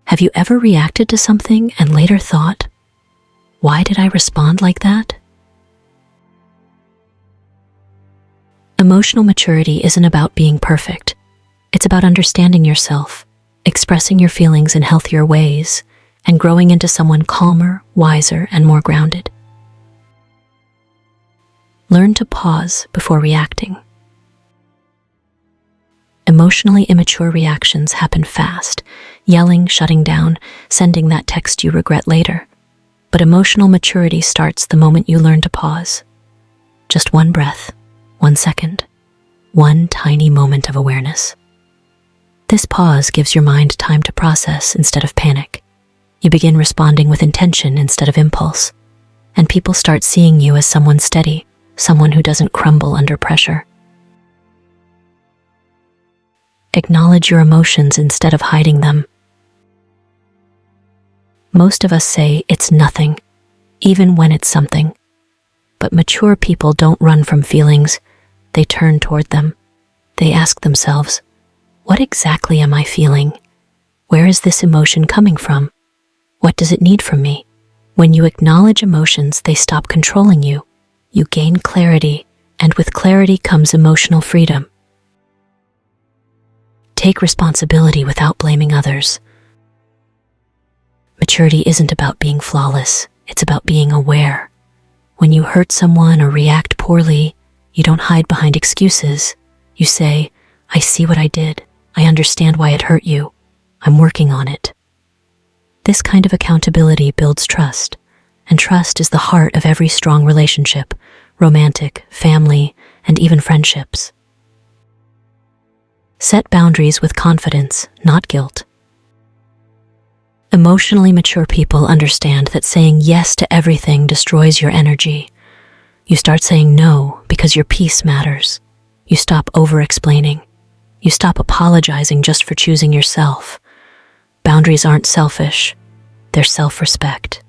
Have you ever reacted to something and later thought, why did I respond like that? Emotional maturity isn't about being perfect. It's about understanding yourself, expressing your feelings in healthier ways, and growing into someone calmer, wiser, and more grounded. Learn to pause before reacting. Emotionally immature reactions happen fast, yelling, shutting down, sending that text you regret later. But emotional maturity starts the moment you learn to pause. Just one breath, 1 second, one tiny moment of awareness. This pause gives your mind time to process instead of panic. You begin responding with intention instead of impulse, and people start seeing you as someone steady, someone who doesn't crumble under pressure. Acknowledge your emotions instead of hiding them. Most of us say it's nothing, even when it's something. But mature people don't run from feelings, they turn toward them. They ask themselves, what exactly am I feeling? Where is this emotion coming from? What does it need from me? When you acknowledge emotions, they stop controlling you. You gain clarity, and with clarity comes emotional freedom. Take responsibility without blaming others. Maturity isn't about being flawless, it's about being aware. When you hurt someone or react poorly, you don't hide behind excuses. You say, I see what I did. I understand why it hurt you. I'm working on it. This kind of accountability builds trust, and trust is the heart of every strong relationship, romantic, family, and even friendships. Set boundaries with confidence, not guilt. Emotionally mature people understand that saying yes to everything destroys your energy. You start saying no because your peace matters. You stop over-explaining. You stop apologizing just for choosing yourself. Boundaries aren't selfish, they're self-respect.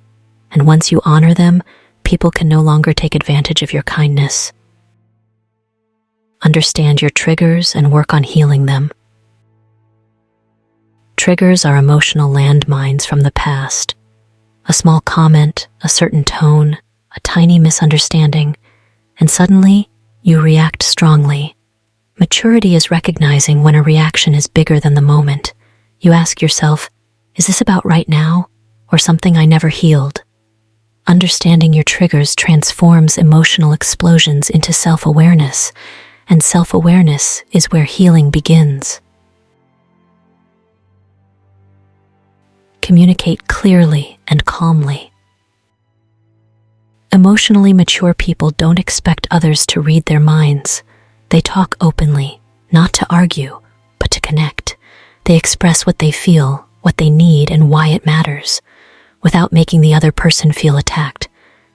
And once you honor them, people can no longer take advantage of your kindness. Understand your triggers and work on healing them. Triggers are emotional landmines from the past. A small comment, a certain tone, a tiny misunderstanding, and suddenly you react strongly. Maturity is recognizing when a reaction is bigger than the moment. You ask yourself, is this about right now, or something I never healed? Understanding your triggers transforms emotional explosions into self-awareness, and self-awareness is where healing begins. Communicate clearly and calmly. Emotionally mature people don't expect others to read their minds. They talk openly, not to argue, but to connect. They express what they feel, what they need, and why it matters. Without making the other person feel attacked,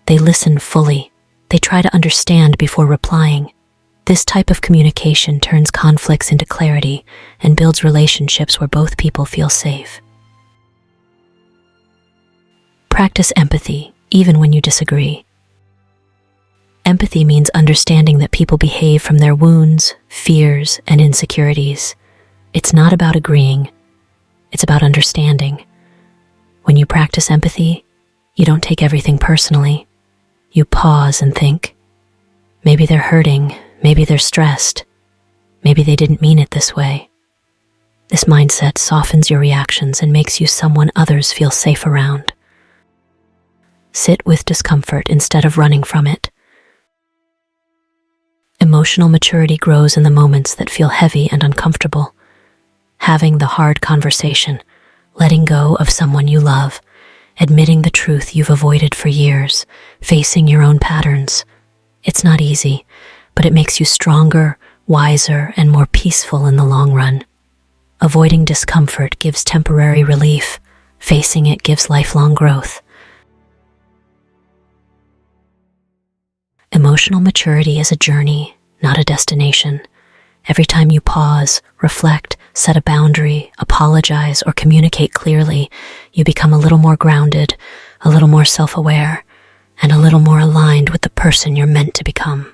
they listen fully. They try to understand before replying. This type of communication turns conflicts into clarity and builds relationships where both people feel safe. Practice empathy, even when you disagree. Empathy means understanding that people behave from their wounds, fears, and insecurities. It's not about agreeing, it's about understanding. When you practice empathy, you don't take everything personally. You pause and think, maybe they're hurting, maybe they're stressed, maybe they didn't mean it this way. This mindset softens your reactions and makes you someone others feel safe around. Sit with discomfort instead of running from it. Emotional maturity grows in the moments that feel heavy and uncomfortable. Having the hard conversation, letting go of someone you love, admitting the truth you've avoided for years, facing your own patterns. It's not easy, but it makes you stronger, wiser, and more peaceful in the long run. Avoiding discomfort gives temporary relief. Facing it gives lifelong growth. Emotional maturity is a journey, not a destination. Every time you pause, reflect, set a boundary, apologize, or communicate clearly, you become a little more grounded, a little more self-aware, and a little more aligned with the person you're meant to become.